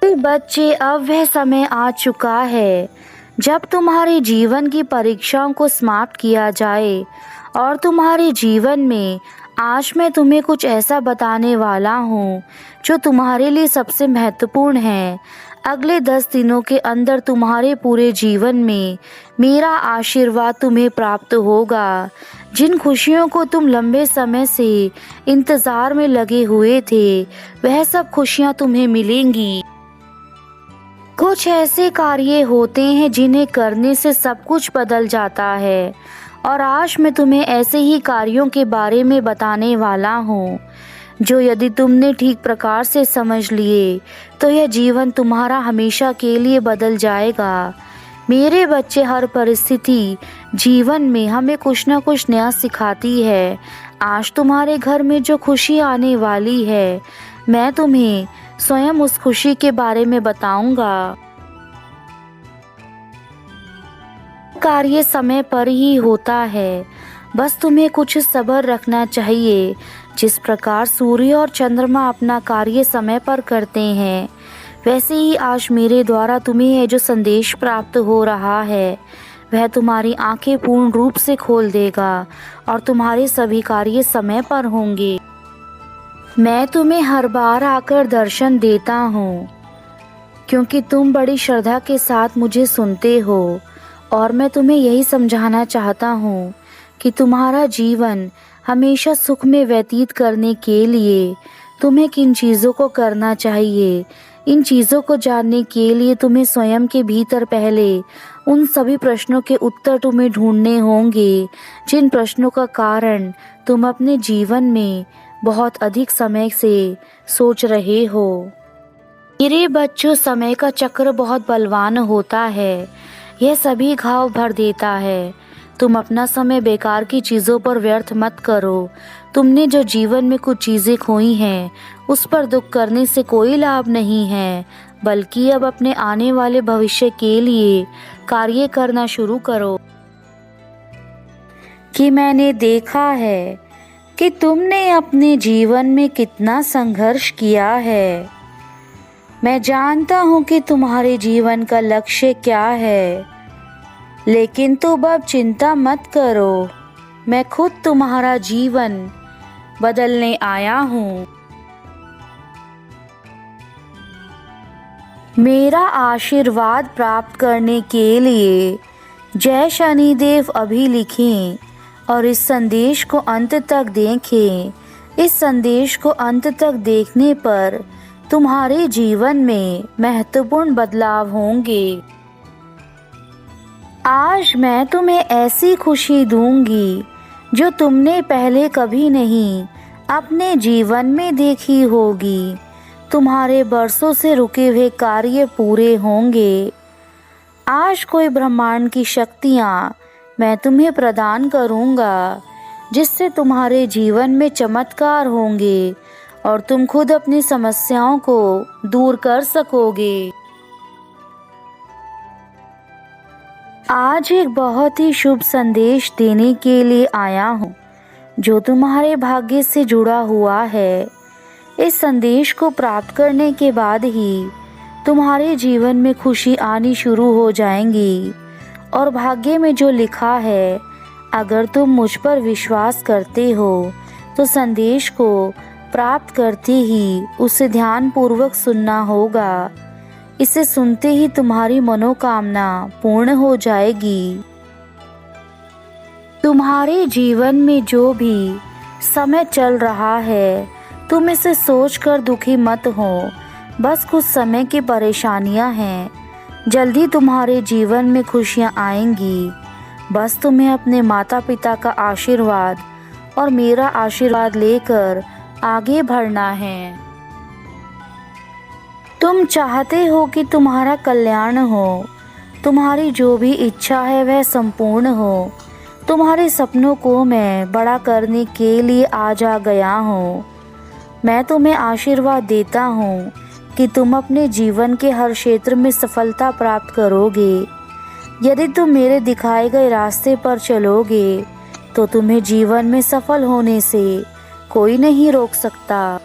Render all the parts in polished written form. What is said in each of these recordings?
बच्चे, अब वह समय आ चुका है जब तुम्हारे जीवन की परीक्षाओं को समाप्त किया जाए और तुम्हारे जीवन में आज मैं तुम्हें कुछ ऐसा बताने वाला हूँ जो तुम्हारे लिए सबसे महत्वपूर्ण है। अगले 10 दिनों के अंदर तुम्हारे पूरे जीवन में मेरा आशीर्वाद तुम्हें प्राप्त होगा। जिन खुशियों को तुम लंबे समय से इंतज़ार में लगे हुए थे, वह सब खुशियाँ तुम्हें मिलेंगी। कुछ ऐसे कार्य होते हैं जिन्हें करने से सब कुछ बदल जाता है, और आज मैं तुम्हें ऐसे ही कार्यों के बारे में बताने वाला हूँ जो यदि तुमने ठीक प्रकार से समझ लिए तो यह जीवन तुम्हारा हमेशा के लिए बदल जाएगा। मेरे बच्चे, हर परिस्थिति जीवन में हमें कुछ न कुछ नया सिखाती है। आज तुम्हारे घर में जो खुशी आने वाली है, मैं तुम्हें स्वयं उस खुशी के बारे में बताऊंगा। कार्य समय पर ही होता है, बस तुम्हें कुछ सब्र रखना चाहिए। जिस प्रकार सूर्य और चंद्रमा अपना कार्य समय पर करते हैं, वैसे ही आज मेरे द्वारा तुम्हें यह जो संदेश प्राप्त हो रहा है, वह तुम्हारी आंखें पूर्ण रूप से खोल देगा और तुम्हारे सभी कार्य समय पर होंगे। मैं तुम्हें हर बार आकर दर्शन देता हूँ क्योंकि तुम बड़ी श्रद्धा के साथ मुझे सुनते हो, और मैं तुम्हें यही समझाना चाहता हूँ कि तुम्हारा जीवन हमेशा सुख में व्यतीत करने के लिए तुम्हें किन चीज़ों को करना चाहिए। इन चीज़ों को जानने के लिए तुम्हें स्वयं के भीतर पहले उन सभी प्रश्नों के उत्तर तुम्हें ढूंढने होंगे, जिन प्रश्नों का कारण तुम अपने जीवन में बहुत अधिक समय से सोच रहे हो। मेरे बच्चों, समय का चक्र बहुत बलवान होता है। यह सभी घाव भर देता है। तुम अपना समय बेकार की चीज़ों पर व्यर्थ मत करो। तुमने जो जीवन में कुछ चीज़ें खोई हैं, उस पर दुख करने से कोई लाभ नहीं है, बल्कि अब अपने आने वाले भविष्य के लिए कार्य करना शुरू करो। कि मैंने देखा है कि तुमने अपने जीवन में कितना संघर्ष किया है। मैं जानता हूँ कि तुम्हारे जीवन का लक्ष्य क्या है, लेकिन तुम अब चिंता मत करो। मैं खुद तुम्हारा जीवन बदलने आया हूँ। मेरा आशीर्वाद प्राप्त करने के लिए जय शनिदेव अभी लिखें और इस संदेश को अंत तक देखें। इस संदेश को अंत तक देखने पर तुम्हारे जीवन में महत्वपूर्ण बदलाव होंगे। आज मैं तुम्हें ऐसी खुशी दूंगी जो तुमने पहले कभी नहीं अपने जीवन में देखी होगी। तुम्हारे बरसों से रुके हुए कार्य पूरे होंगे। आज कोई ब्रह्मांड की शक्तियाँ मैं तुम्हें प्रदान करूँगा, जिससे तुम्हारे जीवन में चमत्कार होंगे और तुम खुद अपनी समस्याओं को दूर कर सकोगे। आज एक बहुत ही शुभ संदेश देने के लिए आया हूँ जो तुम्हारे भाग्य से जुड़ा हुआ है। इस संदेश को प्राप्त करने के बाद ही तुम्हारे जीवन में खुशी आनी शुरू हो जाएंगी, और भाग्य में जो लिखा है, अगर तुम मुझ पर विश्वास करते हो तो संदेश को प्राप्त करते ही उसे ध्यानपूर्वक सुनना होगा। इसे सुनते ही तुम्हारी मनोकामना पूर्ण हो जाएगी। तुम्हारे जीवन में जो भी समय चल रहा है, तुम इसे सोचकर दुखी मत हो। बस कुछ समय की परेशानियां हैं, जल्दी तुम्हारे जीवन में खुशियां आएंगी। बस तुम्हें अपने माता पिता का आशीर्वाद और मेरा आशीर्वाद लेकर आगे बढ़ना है। तुम चाहते हो कि तुम्हारा कल्याण हो, तुम्हारी जो भी इच्छा है वह संपूर्ण हो। तुम्हारे सपनों को मैं बड़ा करने के लिए आज आ गया हूँ। मैं तुम्हें आशीर्वाद देता हूँ कि तुम अपने जीवन के हर क्षेत्र में सफलता प्राप्त करोगे। यदि तुम मेरे दिखाए गए रास्ते पर चलोगे तो तुम्हें जीवन में सफल होने से कोई नहीं रोक सकता।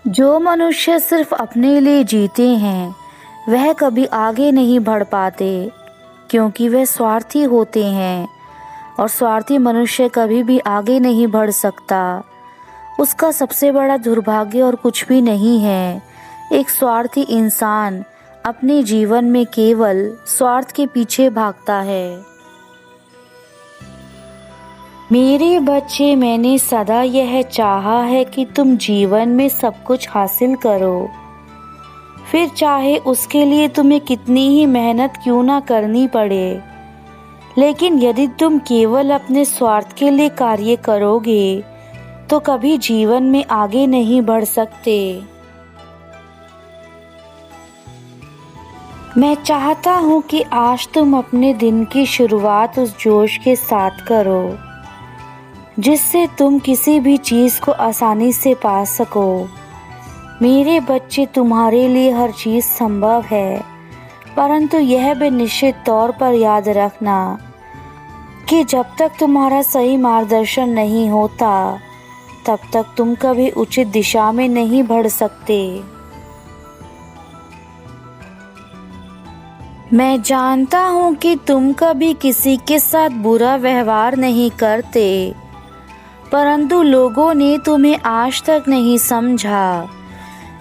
जो मनुष्य सिर्फ अपने लिए जीते हैं वह कभी आगे नहीं बढ़ पाते, क्योंकि वे स्वार्थी होते हैं और स्वार्थी मनुष्य कभी भी आगे नहीं बढ़ सकता। उसका सबसे बड़ा दुर्भाग्य और कुछ भी नहीं है। एक स्वार्थी इंसान अपने जीवन में केवल स्वार्थ के पीछे भागता है। मेरे बच्चे, मैंने सदा यह चाहा है कि तुम जीवन में सब कुछ हासिल करो, फिर चाहे उसके लिए तुम्हें कितनी ही मेहनत क्यों ना करनी पड़े। लेकिन यदि तुम केवल अपने स्वार्थ के लिए कार्य करोगे तो कभी जीवन में आगे नहीं बढ़ सकते। मैं चाहता हूँ कि आज तुम अपने दिन की शुरुआत उस जोश के साथ करो जिससे तुम किसी भी चीज़ को आसानी से पा सको। मेरे बच्चे, तुम्हारे लिए हर चीज़ संभव है, परंतु यह भी निश्चित तौर पर याद रखना कि जब तक तुम्हारा सही मार्गदर्शन नहीं होता तब तक तुम कभी उचित दिशा में नहीं बढ़ सकते। मैं जानता हूँ कि तुम कभी किसी के साथ बुरा व्यवहार नहीं करते, परंतु लोगों ने तुम्हें आज तक नहीं समझा।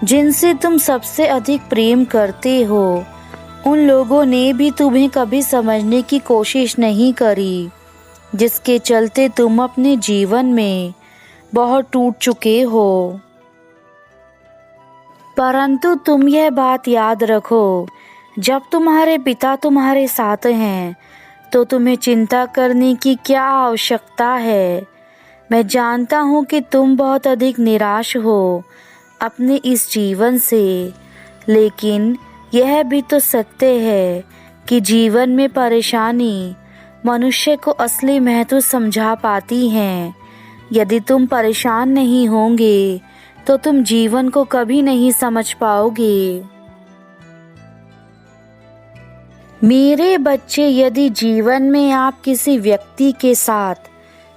जिनसे तुम सबसे अधिक प्रेम करते हो उन लोगों ने भी तुम्हें कभी समझने की कोशिश नहीं करी, जिसके चलते तुम अपने जीवन में बहुत टूट चुके हो। परंतु तुम यह बात याद रखो, जब तुम्हारे पिता तुम्हारे साथ हैं तो तुम्हें चिंता करने की क्या आवश्यकता है। मैं जानता हूँ कि तुम बहुत अधिक निराश हो अपने इस जीवन से, लेकिन यह भी तो सत्य है कि जीवन में परेशानी मनुष्य को असली महत्व समझा पाती हैं। यदि तुम परेशान नहीं होंगे तो तुम जीवन को कभी नहीं समझ पाओगे। मेरे बच्चे, यदि जीवन में आप किसी व्यक्ति के साथ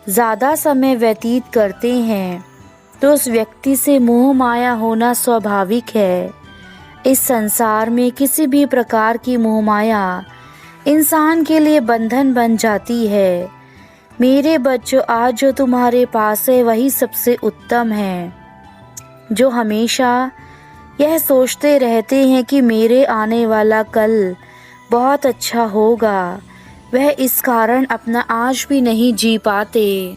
ज़्यादा समय व्यतीत करते हैं तो उस व्यक्ति से मोह माया होना स्वाभाविक है। इस संसार में किसी भी प्रकार की मोह माया इंसान के लिए बंधन बन जाती है। मेरे बच्चों, आज जो तुम्हारे पास है वही सबसे उत्तम है। जो हमेशा यह सोचते रहते हैं कि मेरे आने वाला कल बहुत अच्छा होगा, वह इस कारण अपना आज भी नहीं जी पाते।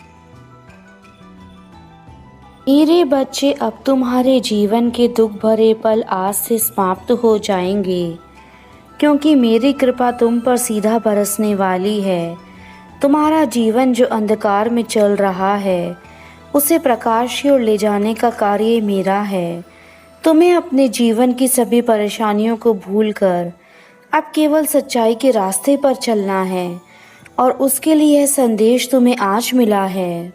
मेरे बच्चे, अब तुम्हारे जीवन के दुख भरे पल आज से समाप्त हो जाएंगे, क्योंकि मेरी कृपा तुम पर सीधा बरसने वाली है। तुम्हारा जीवन जो अंधकार में चल रहा है उसे प्रकाश की ओर ले जाने का कार्य मेरा है। तुम्हें अपने जीवन की सभी परेशानियों को भूलकर अब केवल सच्चाई के रास्ते पर चलना है, और उसके लिए यह संदेश तुम्हें आज मिला है।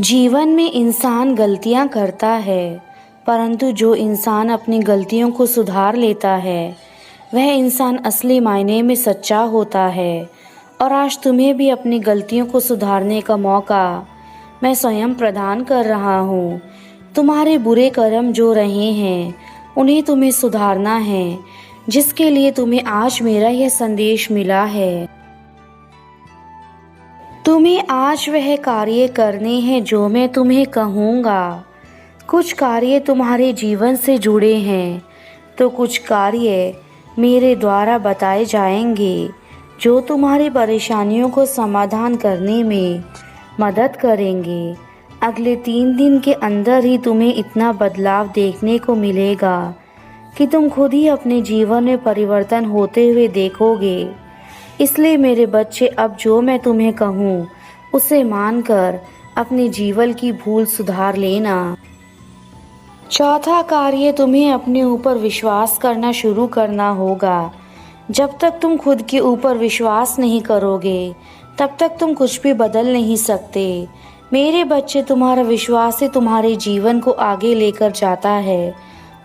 जीवन में इंसान गलतियां करता है, परंतु जो इंसान अपनी गलतियों को सुधार लेता है वह इंसान असली मायने में सच्चा होता है। और आज तुम्हें भी अपनी गलतियों को सुधारने का मौका मैं स्वयं प्रदान कर रहा हूँ। तुम्हारे बुरे कर्म जो रहे हैं उन्हें तुम्हें सुधारना है, जिसके लिए तुम्हें आज मेरा यह संदेश मिला है। तुम्हें आज वह कार्य करने हैं जो मैं तुम्हें कहूँगा। कुछ कार्य तुम्हारे जीवन से जुड़े हैं तो कुछ कार्य मेरे द्वारा बताए जाएंगे जो तुम्हारी परेशानियों को समाधान करने में मदद करेंगे। अगले 3 दिन के अंदर ही तुम्हें इतना बदलाव देखने को मिलेगा कि तुम खुद ही अपने जीवन में परिवर्तन होते हुए देखोगे। इसलिए मेरे बच्चे, अब जो मैं तुम्हें कहूँ उसे मानकर अपने जीवन की भूल सुधार लेना। चौथा कार्य, तुम्हें अपने ऊपर विश्वास करना शुरू करना होगा। जब तक तुम खुद के ऊपर विश्वास नहीं करोगे तब तक तुम कुछ भी बदल नहीं सकते। मेरे बच्चे, तुम्हारा विश्वास ही तुम्हारे जीवन को आगे लेकर जाता है,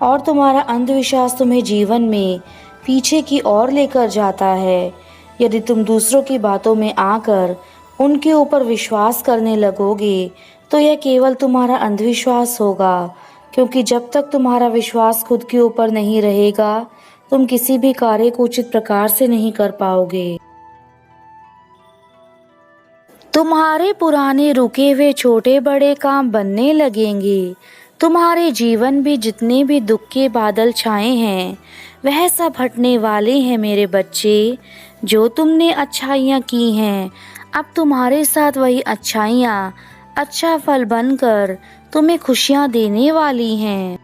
और तुम्हारा अंधविश्वास तुम्हें जीवन में पीछे की ओर लेकर जाता है। यदि तुम दूसरों की बातों में आकर उनके ऊपर विश्वास करने लगोगे तो यह केवल तुम्हारा अंधविश्वास होगा, क्योंकि जब तक तुम्हारा विश्वास खुद के ऊपर नहीं रहेगा, तुम किसी भी कार्य को उचित प्रकार से नहीं कर पाओगे। तुम्हारे पुराने रुके हुए छोटे बड़े काम बनने लगेंगे। तुम्हारे जीवन में जितने भी दुख के बादल छाए हैं, वह सब हटने वाले हैं मेरे बच्चे। जो तुमने अच्छाइयाँ की हैं, अब तुम्हारे साथ वही अच्छाइयाँ अच्छा फल बनकर तुम्हें खुशियाँ देने वाली हैं।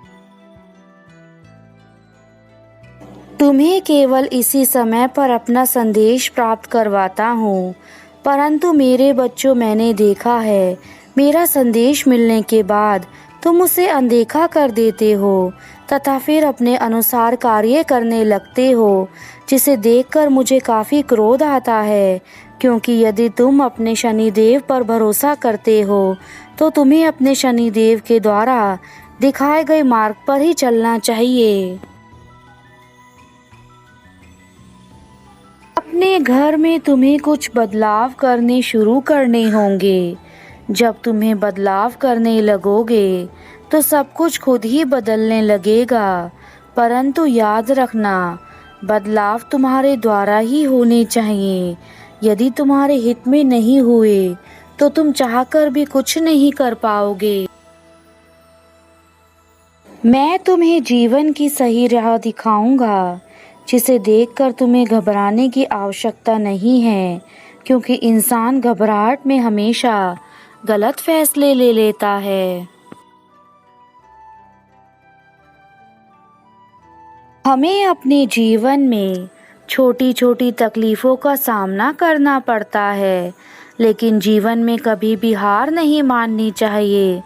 तुम्हें केवल इसी समय पर अपना संदेश प्राप्त करवाता हूँ, परंतु मेरे बच्चों, मैंने देखा है मेरा संदेश मिलने के बाद तुम उसे अनदेखा कर देते हो तथा फिर अपने अनुसार कार्य करने लगते हो, जिसे देखकर मुझे काफ़ी क्रोध आता है। क्योंकि यदि तुम अपने शनिदेव पर भरोसा करते हो तो तुम्हें अपने शनिदेव के द्वारा दिखाए गए मार्ग पर ही चलना चाहिए। अपने घर में तुम्हें कुछ बदलाव करने शुरू करने होंगे। जब तुम्हें बदलाव करने लगोगे तो सब कुछ खुद ही बदलने लगेगा, परंतु याद रखना, बदलाव तुम्हारे द्वारा ही होने चाहिए। यदि तुम्हारे हित में नहीं हुए तो तुम चाहकर भी कुछ नहीं कर पाओगे। मैं तुम्हें जीवन की सही राह दिखाऊंगा, जिसे देखकर तुम्हें घबराने की आवश्यकता नहीं है, क्योंकि इंसान घबराहट में हमेशा गलत फैसले ले लेता है। हमें अपने जीवन में छोटी छोटी तकलीफ़ों का सामना करना पड़ता है, लेकिन जीवन में कभी भी हार नहीं माननी चाहिए।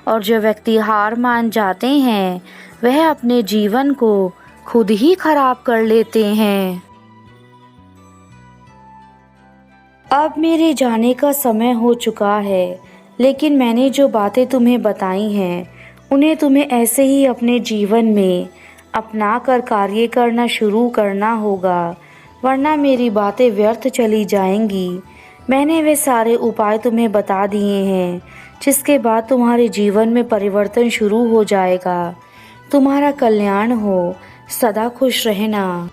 और जो व्यक्ति हार मान जाते हैं, वह अपने जीवन को खुद ही खराब कर लेते हैं। अब मेरे जाने का समय हो चुका है, लेकिन मैंने जो बातें तुम्हें बताई हैं, उन्हें तुम्हें ऐसे ही अपने जीवन में अपना कर कार्य करना शुरू करना होगा, वरना मेरी बातें व्यर्थ चली जाएंगी। मैंने वे सारे उपाय तुम्हें बता दिए हैं, जिसके बाद तुम्हारे जीवन में परिवर्तन शुरू हो जाएगा। तुम्हारा कल्याण हो, सदा खुश रहना।